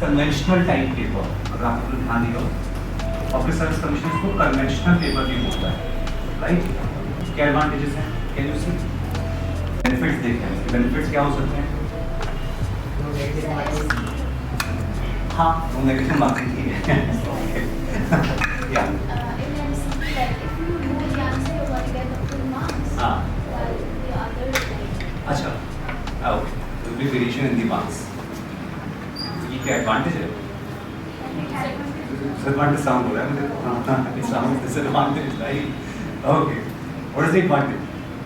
Conventional type paper, अगर आपको ध्यान दिया पब्लिक सर्विस कमीशन इसको कन्वेंशनल पेपर भी बोलता है, राइट? क्या एडवांटेजेस हैं, कैन यू सी? बेनिफिट्स देखें, बेनिफिट्स क्या हो सकते हैं? हाँ, वो नेगेटिव मार्किंग ही है। या हाँ, अच्छा, ओके, तो भी वेरिएशन इन द मार्क्स, ये क्या एडवांटेज है? डिसएडवांटेज साउंड हो रहा है मुझे, हाँ, it sounds disadvantage, right? Okay, what is the advantage?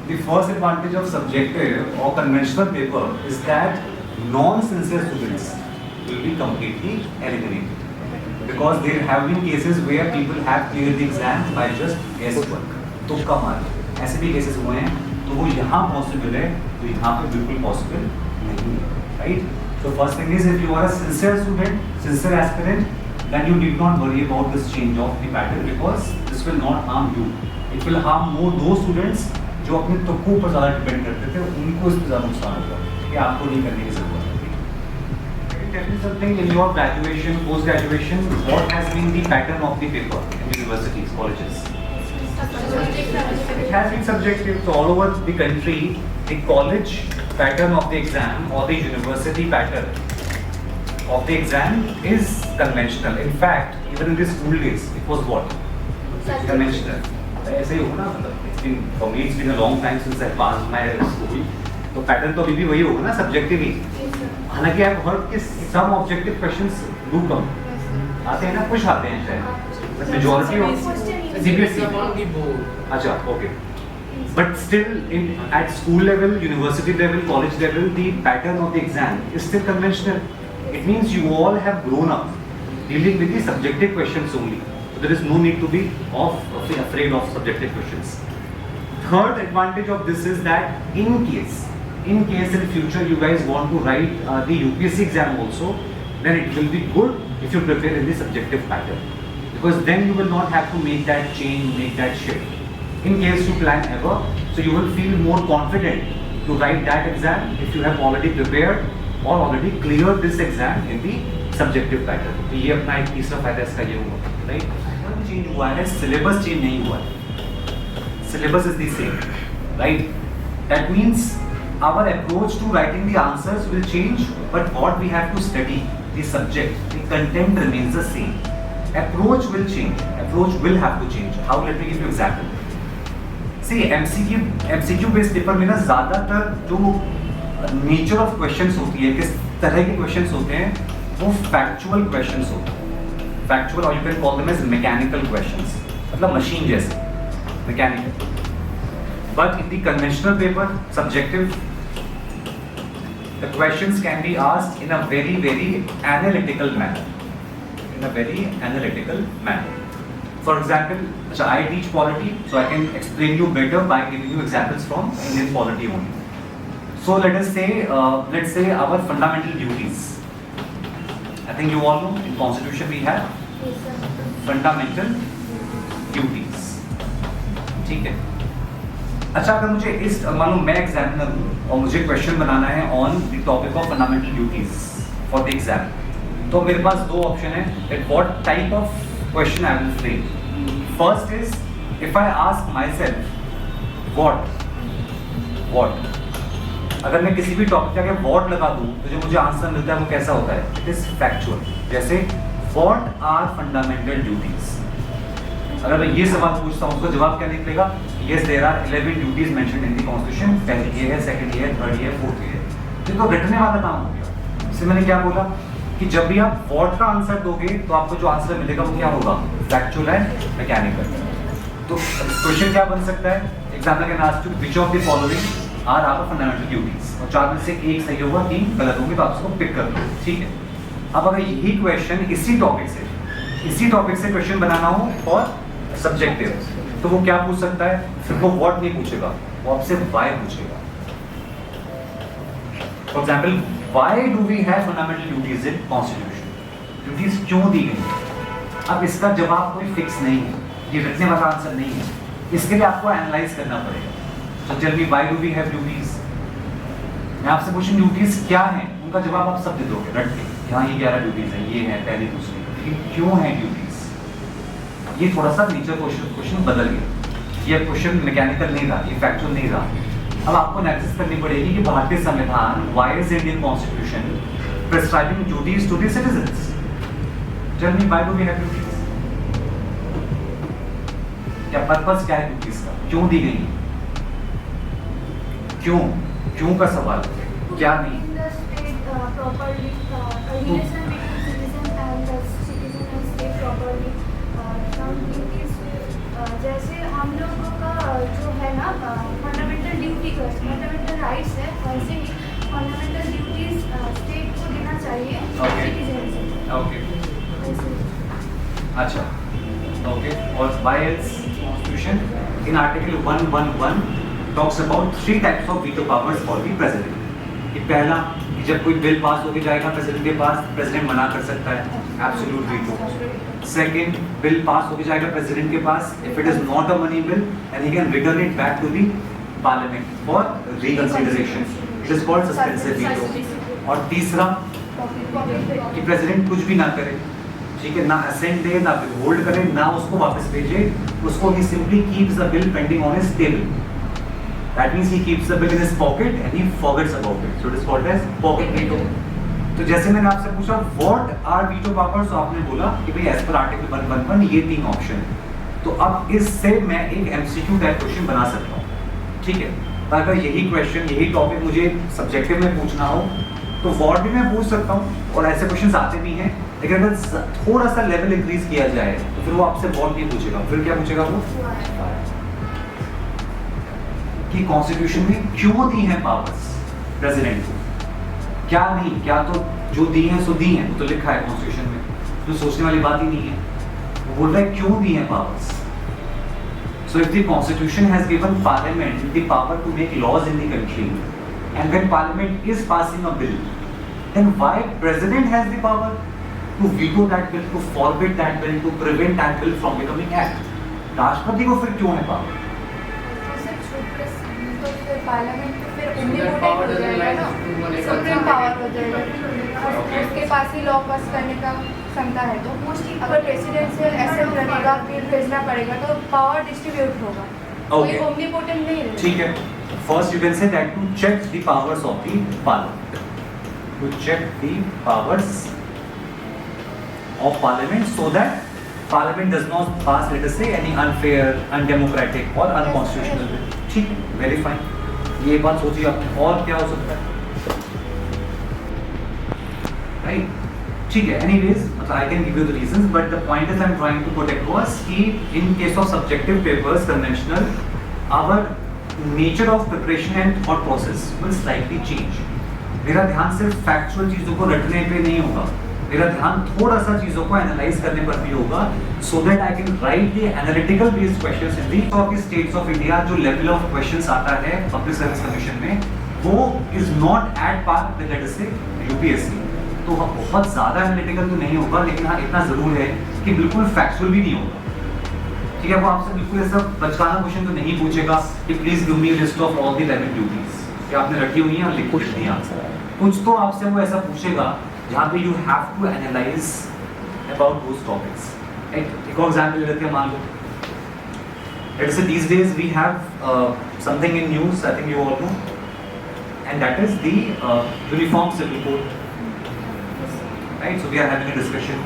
The first advantage of subjective or conventional paper is that non-sincere students will be completely eliminated, because there have been cases where people have cleared the exam by just guesswork, तुक्का मार, ऐसे भी cases हुए हैं, तो वो यहाँ possible है, तो यहाँ पे बिल्कुल possible नहीं है, right? So first thing is, if you are a sincere student, sincere aspirant, then you need not worry about this change of the pattern, because this will not harm you. It will harm more those students जो अपने तुक्कों पर ज़्यादा depend करते थे, उनको इसमें ज़्यादा नुकसान होगा, कि आपको नहीं करने की ज़रूरत है। Tell me something, in your graduation, post graduation, what has been the pattern of the paper in universities, colleges? It has been subjective. So all over the country, the college pattern of the exam or the university pattern of the exam is conventional. In fact, even in the school days, it was what? Conventional. ऐसे ही होगा ना, मतलब for me it's been a long time since I passed my school, तो pattern तो अभी भी वही होगा ना, सब्जेक्टिव ही। हालांकि आप हर के सम ऑब्जेक्टिव क्वेश्चंस डू कम आते हैं ना, कुछ आते हैं शायद, बट मेजॉरिटी ऑफ सीबीएसई, अच्छा, okay, but still in at school level, university level, college level, the pattern of the exam is still conventional. It means you all have grown up dealing with the subjective questions only. There is no need to be afraid of subjective questions. Third advantage of this is that in case in future you guys want to write the UPSC exam also, then it will be good if you prepare in the subjective pattern, because then you will not have to make that change, make that shift. In case you plan ever, so you will feel more confident to write that exam if you have already prepared or already cleared this exam in the subjective pattern. तो ये अपना एक तीसरा फायदा इसका ये हुआ, right? Change हुआ है, सिलेबस चेंज नहीं हुआ है, syllabus is the same, right? That means our approach to writing the answers will change, but what we have to study, the subject, the content remains the same. Approach will change, approach will have to change. How? Let me give you example. See MCQ based paper में ना ज़्यादातर जो nature of questions होती है, किस तरह के questions होते हैं, वो फैक्चुअल क्वेश्चंस होते हैं. फैक्चुअल, और you can call them as mechanical questions, मतलब मशीन जैसे, mechanical. But in the conventional paper, subjective, the questions can be asked in a very very analytical manner, For example, so I teach polity, so I can explain you better by giving you examples from Indian polity only. So let's say our fundamental duties. I think you all know in Constitution we have fundamental duties. ठीक है? अच्छा, अगर मुझे इस मान लो मैं examiner हूँ और मुझे क्वेश्चन बनाना है on the topic of fundamental duties for the exam, तो मेरे पास दो ऑप्शन है that what type of question I will frame. First is if I ask myself what, अगर मैं किसी भी टॉपिक का what लगा दूं तो जो मुझे आंसर मिलता है वो कैसा होता है? It is factual. जैसे what are fundamental duties, अगर मैं ये सवाल पूछता हूँ उसका जवाब क्या निकलेगा? Yes, there are 11 duties mentioned in the Constitution. पहली ये है, सेकंड ये है, थर्ड ये है, फोर्थ ये है. तो रटने वाला काम हो गया. इससे मैंने क्या बोला कि जब भी आप what का आंसर दोगे तो आपको जो आंसर मिलेगा वो क्या होगा? Factual and mechanical. तो क्वेश्चन क्या बन सकता है? Example can ask you which of the following are our fundamental duties, और चार में से एक सही होगा, तीन गलत होंगे, तो आप उसको पिक कर लो. ठीक है? अब अगर यही क्वेश्चन इसी टॉपिक से क्वेश्चन बनाना हो और सब्जेक्टिव, तो वो क्या पूछ सकता है? फिर वो व्हाट नहीं पूछेगा, वो आपसे व्हाई पूछेगा. For example, why do we have fundamental duties in constitution? Duties क्यों दी गई? अब इसका जवाब कोई फिक्स नहीं है, ये रटने वाला आंसर नहीं है. इसके लिए आपको एनालाइज करना पड़ेगा. So tell me, why do we have duties? मैं आपसे पूछूं ड्यूटीज क्या हैं, उनका जवाब आप सब दे दोगे रट के. यहाँ ये 11 ड्यूटीज हैं, ये हैं पहली दूसरी, लेकिन क्यों हैं ड्यूटीज? ये थोड़ा सा नेचर क्वेश्चन बदल गया, ये क्वेश्चन मैकेनिकल नहीं रहा, ये फैक्चुअल नहीं रहा। अब आपको एनालिसिस करनी पड़ेगी कि भारतीय संविधान, why is Indian constitution prescribing duties to the citizens? Tell me, why do we have duties? क्या पर्पस क्या है ड्यूटीज का, क्यों दी गई? क्यों का सवाल, क्या नहीं? जैसे हम लोगों का जो है ना फंडामेंटल ड्यूटी का फंडामेंटल राइट्स है, वैसे ही फंडामेंटल ड्यूटीज स्टेट को देना चाहिए सिटीजन से। ओके, अच्छा, ओके। और why else constitution in article 111 talks about 3 types of veto powers for the president. कि पहला, कि जब कोई बिल पास होके जाएगा प्रेसिडेंट के पास, प्रेसिडेंट मना कर सकता है, absolute veto. Second, bill pass होके जाएगा प्रेसिडेंट के पास, if it is not a money bill and he can return it back to the parliament for reconsideration, it is called suspensive veto. और तीसरा, कि प्रेसिडेंट कुछ भी ना करे, ठीक है, ना असेंट दे, ना होल्ड करे, ना उसको वापस भेजे, उसको ही simply keeps the bill pending on his table. That means he keeps the bill in his pocket and he forgets about it. So it is called as pocket veto. तो जैसे मैंने आपसे पूछा what are veto powers, तो आपने बोला कि भाई as per article 111 ये 3 ऑप्शन है। तो अब इससे मैं एक MCQ टाइप क्वेश्चन बना सकता हूँ, ठीक है। तो अगर यही क्वेश्चन, यही टॉपिक मुझे सब्जेक्टिव में पूछना हो तो what भी मैं पूछ सकता हूँ, और ऐसे क्वेश्चन आते भी हैं। लेकिन अगर थोड़ा सा लेवल इंक्रीज किया जाए तो फिर वो आपसे what नहीं पूछेगा, फिर क्या पूछेगा वो? कि कॉन्स्टिट्यूशन में क्यों दी हैं पावर्स प्रेसिडेंट को, क्या नहीं, क्या तो जो दी हैं सो दी हैं, वो तो लिखा है कॉन्स्टिट्यूशन में, जो सोचने वाली बात ही नहीं है। वो बोल रहा है क्यों दी हैं powers. So if the constitution has given parliament the power to make laws in the country and when parliament is passing a bill, then why president has the power to veto that bill, to forbid that bill, to prevent that bill from becoming act? राष्ट्रपति को फिर क्यों है power? Parliament तो फिर omnipotent हो जाएगा ना, सुप्रीम पावर हो जाएगा, उसके पास ही लॉ पास करने का क्षमता है। तो मोस्टली अगर प्रेसिडेंशियल एसेंट रहेगा, बिल भेजना पड़ेगा, तो पावर डिस्ट्रीब्यूट होगा, कोई ओमनीपोटेंट नहीं रहेगा। ठीक है, first you can say that to check the powers of the parliament, to check the powers of parliament so that parliament does not pass let us say any unfair, undemocratic और unconstitutional bill. ठीक है, very fine, ये बात सोचिए आपने। और क्या हो सकता है, राइट? ठीक है, एनीवेज, मतलब I can give you the reasons, but the point is I am trying to put across कि in case of subjective papers conventional, our nature of preparation and thought process will slightly change. मेरा ध्यान सिर्फ factual चीजों को रटने पे नहीं होगा, मेरा ध्यान थोड़ा सा चीजों को एनालाइज करने पर भी होगा, so that I can write the analytical based questions in the of the states of India. जो लेवल ऑफ क्वेश्चंस आता है पब्लिक सर्विस कमीशन में, वो is not at par with let us say UPSC. तो बहुत ज्यादा analytical तो नहीं होगा, लेकिन हाँ इतना जरूर है कि बिल्कुल फैक्चुअल भी नहीं होगा। ठीक है, वो आपसे बिल्कुल ऐसा बचकाना क्वेश्चन तो नहीं पूछेगा कि please give me list of all the 11 duties कि आपने रखी हुई हैं और लिख दिया। कुछ तो आपसे वो ऐसा पूछेगा जहाँ पे you have to analyse about those topics. एक और एग्जांपल ले लेते हैं, मान लो let's say these days we have something in news, I think you all know, and that is the uniform civil code, right? So we are having a discussion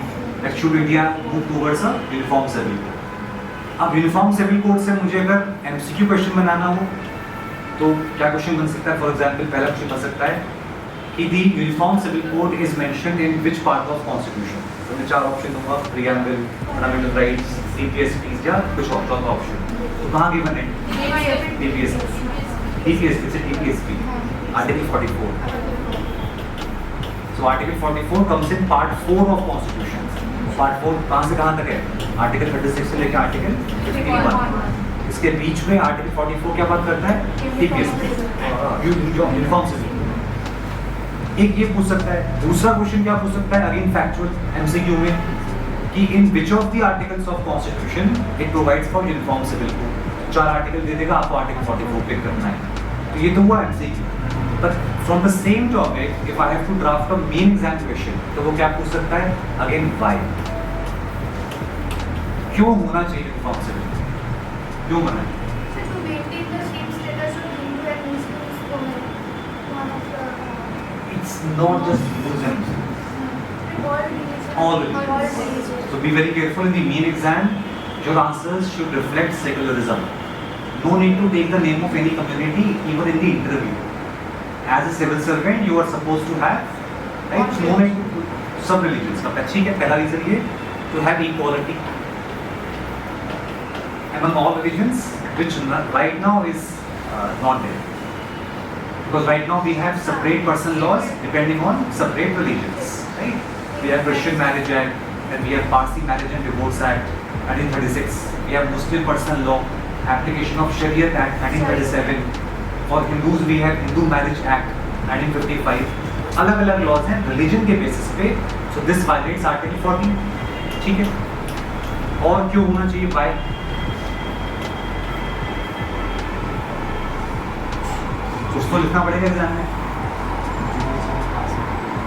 that should India move towards a uniform civil code. अब uniform civil code से मुझे अगर MCQ question बनाना हो तो क्या question बन सकता है? फॉर एग्जाम्पल पहला क्वेश्चन बन सकता है कि the uniform civil code is mentioned in which part of constitution? तो मैं 4 ऑप्शन दूंगा, preamble, fundamental rights, CPSPs या कुछ और का ऑप्शन। तो कहाँ गिवन है? DPSP, article 44। So article 44 comes in part 4 of constitution. Part 4 कहाँ से कहाँ तक है? आर्टिकल 36 से लेकर आर्टिकल 51। इसके बीच में आर्टिकल 44 क्या बात करता है? DPSP, uniform civil. एक ये पूछ सकता है। दूसरा क्वेश्चन क्या पूछ सकता है? अगेन फैक्चुअल एमसीक्यू में कि in which of the articles of constitution it provides for uniform civil code. 4 article दे देगा, आपको आर्टिकल 44 पिक करना है। तो ये तो हुआ MCQ. But from the same topic, if I have to draft a main exam question, तो वो क्या पूछ सकता है? Again, why? क्यों होना चाहिए यूनिफॉर्म सिविल? क्यों होना है? So to maintain the same status of Hindu and Muslims, one of the It's not just Muslims. all All religions. religions. So be very careful in the main exam. Your answers should reflect secularism. No need to take the name of any community even in the interview. As a civil servant, you are supposed to have, right? No need to सब religions का. ठीक है, पहला reason ये to have equality among all religions, which right now is not there. Because right now we have separate personal laws depending on separate religions, right? We have Christian Marriage Act, and we have Parsi Marriage and Divorce Act, 1936. We have Muslim Personal Law, application of Sharia Act, 1937. For Hindus we have Hindu Marriage Act, 1955. अलग अलग laws हैं religion के basis पे. So this violets article 14. ठीक है, और क्यों होना चाहिए? बाय कुछ तो लिखना पड़ेगा एग्जाम में.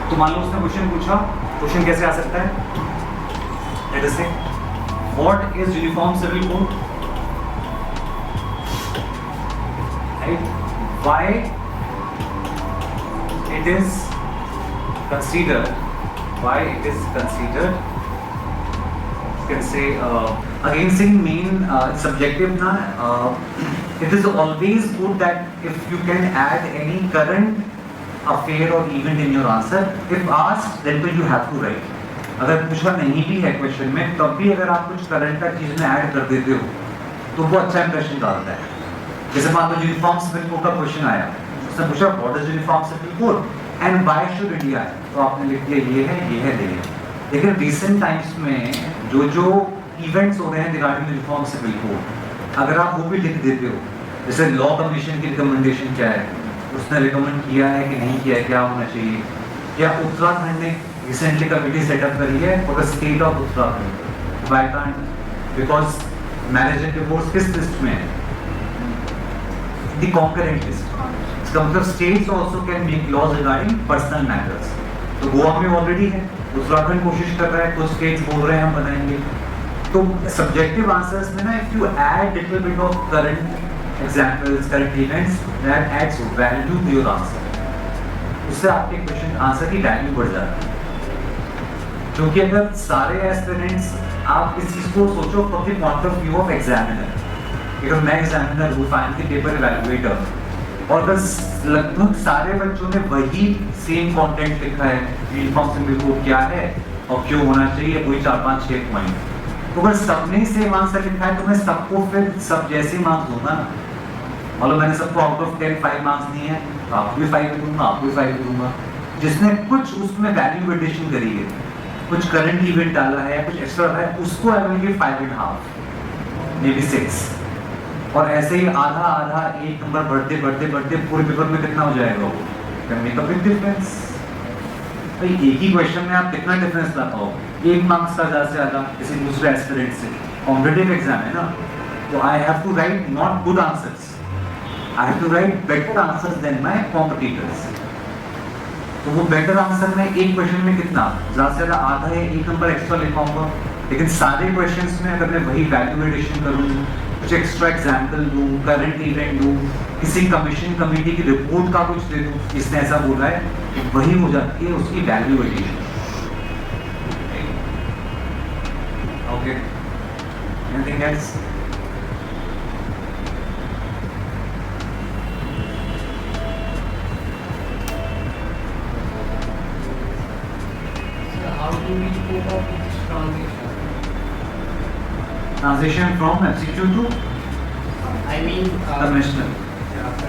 तो मान लो उसने क्वेश्चन पूछा, क्वेश्चन कैसे आ सकता है? Let us say what is uniform civil code, right? Why it is considered? Why it is considered? You can say again, saying main subjective na. It is always good that if you can add any current affair or event in your answer. If asked, then तो you have to write. अगर पूछा नहीं भी है question में, तब भी अगर आप कुछ करंट का चीज में ऐड कर देते हो, तो वो अच्छा इंप्रेशन डालता है. जैसे मान लो यूनिफॉर्म सिविल कोड का क्वेश्चन आया, उसने पूछा what is uniform civil code and why should India, तो आपने लिख दिया ये है. लेकिन रिसेंट टाइम्स में जो इवेंट्स हो रहे हैं रिगार्डिंग यूनिफॉर्म सिविल कोड, अगर आप वो भी लिख देते हो, जैसे लॉ कमीशन की रिकमेंडेशन क्या है, उसने रिकमेंड किया है कि नहीं किया है, क्या होना चाहिए, क्या उत्तराखंड ने रिसेंटली कमेटी सेटअप करी है for the state of Uttarakhand, why can't, because marriage and divorce किस लिस्ट में है? The concurrent list. इसका मतलब states also can make laws regarding personal matters. तो गोवा में ऑलरेडी है, उत्तराखंड कोशिश कर रहा है, कुछ स्टेट्स बोल रहे हैं हम बनाएंगे. तो सब्जेक्टिव आंसर्स में ना, if you add little bit of current examples, current events, that adds value to your answer. उससे आपके क्वेश्चन आंसर की वैल्यू बढ़ जाती है. क्योंकि अगर सारे एस्पिरेंट्स, आप इस चीज को सोचो from the point of view of examiner, अगर मैं एग्जामिनर हूँ, फाइनल पेपर इवैल्यूएटर, और अगर लगभग सारे बच्चों ने वही सेम कंटेंट लिखा है, यूनिफॉर्म सिविल कोड क्या है और क्यों होना चाहिए, वही 4-5-6 पॉइंट, तो अगर सबने सेम आंसर लिखा है तो मैं सबको फिर सब जैसे मार्क्स दूंगा ना. मतलब मैंने सबको आउट ऑफ 10 5 मार्क्स दिए हैं, तो आपको भी 5 दूंगा, आपको भी 5 दूंगा. जिसने कुछ उसमें वैल्यू एडिशन करी है, कुछ करंट इवेंट डाला है, कुछ एक्स्ट्रा है, उसको I will give 5.5, may be 6. और ऐसे ही आधा एक नंबर बढ़ते पूरे पेपर में कितना हो जाएगा वो? Can make a big difference. भाई एक ही क्वेश्चन में आप कितना डिफरेंस ला पाओगे? 1 मार्क्स का ज़्यादा से ज़्यादा किसी दूसरे एस्पिरेंट से. कॉम्पिटिटिव एग्जाम है ना, तो I have to write not good answers, I have to write better answers than my competitors. तो वो बेटर आंसर में एक क्वेश्चन में कितना ज़्यादा से ज़्यादा आधा या 1 नंबर एक्स्ट्रा लिख पाऊंगा. लेकिन सारे क्वेश्चंस में अगर मैं वही वैल्यू एडिशन करूँ, कुछ एक्स्ट्रा एग्जाम्पल दूँ, करंट इवेंट दूँ, किसी कमीशन कमेटी की रिपोर्ट का कुछ दे दूँ, इसने ऐसा बोला है, वही हो जाती है उसकी value addition. Okay, anything else? How do we cope up with this transition? Transition from MCQ to I mean, conventional.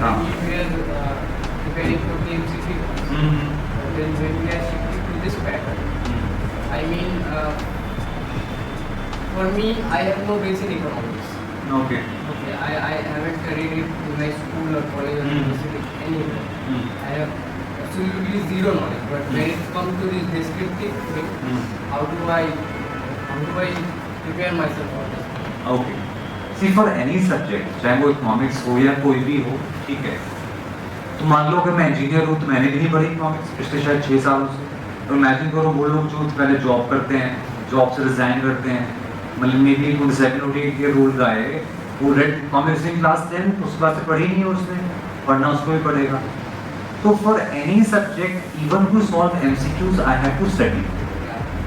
currently we are preparing for the MCQ. But then when we are shifting to this pattern, I mean, for me, I have no base in economics. Okay. Okay, I haven't studied it in my school or college or university anywhere. I have absolutely zero knowledge. But when it comes to this descriptive thing, how do I prepare myself for this? Okay. See, for any subject, चाहे वो economics हो या कोई भी हो, ठीक है, तो मान लो अगर मैं इंजीनियर हूँ तो मैंने भी नहीं पढ़ी इकोनॉमिक्स पिछले शायद 6 सालों से। तो इमेजिन करो वो लोग जो पहले जॉब करते हैं, जॉब से रिजाइन करते हैं, मतलब मे बी कोई 7 or 8 year old guy है, वो रेड इकोनॉमिक्स इन क्लास 10 उसके बाद से पढ़ी नहीं है उसने, पढ़ना उसको भी पड़ेगा। तो for any subject even to solve MCQs I have to study,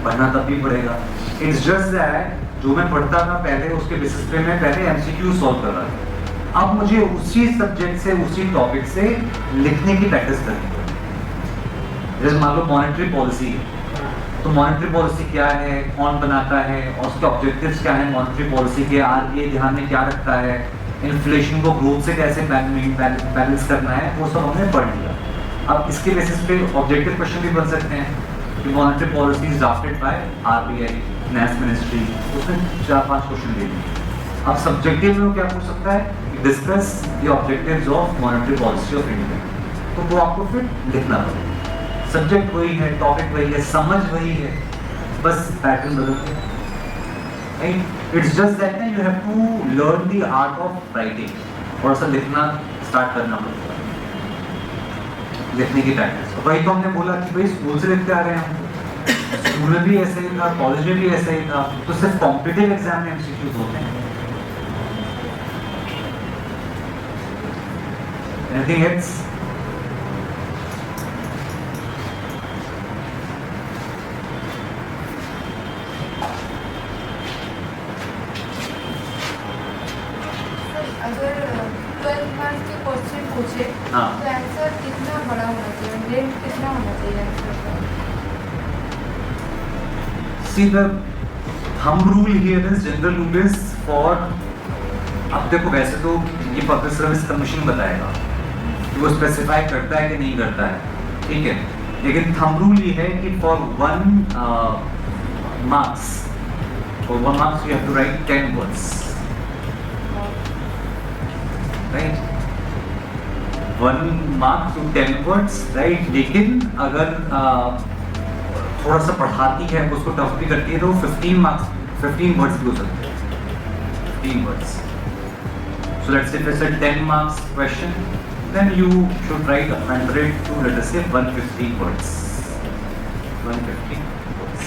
पढ़ना तब भी पड़ेगा। इट्स जस्ट दैट जो मैं पढ़ता था पहले उसके बेसिस पे मैं पहले MCQ सॉल्व कर रहा था, अब मुझे उसी सब्जेक्ट से उसी टॉपिक से लिखने की प्रैक्टिस करनी पड़ेगी। जैसे मान लो मॉनेटरी पॉलिसी है, तो मॉनेटरी पॉलिसी क्या है, कौन बनाता है और उसके ऑब्जेक्टिव्स क्या है, मॉनेटरी पॉलिसी के RBI ध्यान में क्या रखता है, इन्फ्लेशन को ग्रोथ से कैसे बैलेंस करना है, वो सब हमने पढ़ लिया। अब इसके बेसिस पे ऑब्जेक्टिव क्वेश्चन भी बन सकते हैं कि monetary policy is drafted bye RBI, finance ministry, उसमें 4-5 क्वेश्चन दे दिए। अब सब्जेक्टिव में क्या पूछ सकता है, discuss the objectives of monetary policy of India, तो वो आपको फिर लिखना पड़ेगा। सब्जेक्ट वही है, टॉपिक वही है, समझ वही है, बस पैटर्न बदल गया। It's just that you have to learn the art of writing, थोड़ा सा लिखना स्टार्ट करना पड़ेगा, लिखने की प्रैक्टिस। वही तो हमने बोला कि भाई स्कूल से लिखते आ रहे हैं हम, स्कूल में भी ऐसे ही था, कॉलेज में भी ऐसा ही था, तो सिर्फ कॉम्पिटिटिव एग्जाम में MCQs होते हैं। Anything else? अगर 12 मार्क्स के क्वेश्चन पूछे हाँ। तो आंसर कितना बड़ा होना चाहिए, लेंथ कितना होना चाहिए आंसर का? See the thumb rule here is, general rule is for, अब देखो वैसे तो ये पब्लिक सर्विस कमीशन बताएगा कि वो स्पेसिफाई करता है कि नहीं करता है, ठीक है, लेकिन थंब रूल ये है कि for 1 marks you have to write 10 words, right? 1 mark to 10 words, right? लेकिन अगर थोड़ा सा पढ़ाती है, उसको टफ भी करती है, तो 15 words भी हो सकते हैं, 15 words. So let's say if it's a 10 marks question, then you should write 100 to, let us say, 150 words. 150 words.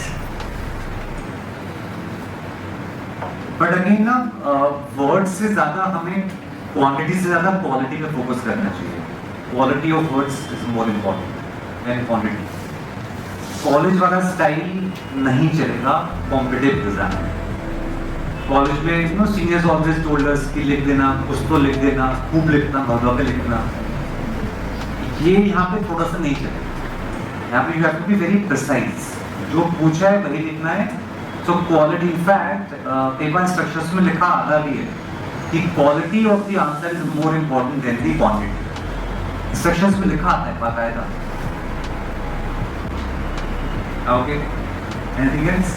But again ना, words से ज़्यादा हमें quantity से ज़्यादा quality पे focus करना चाहिए. Quality of words is more important than quantity. College वाला स्टाइल नहीं चलेगा कॉम्पिटिटिव एग्जाम में। कॉलेज में सीनियर्स ऑलवेज टोल्ड अस कि लिख देना, कुछ तो लिख देना, खूब लिखना, भगा के लिखना, ये यहाँ पे थोड़ा सा नहीं चलेगा। यहाँ पे you have to be very precise, जो पूछा है वही लिखना है। So quality, in fact paper instructions में लिखा आता भी है कि quality of the answer is more important than the quantity. Instructions में लिखा आता है बाकायदा। Okay, anything else?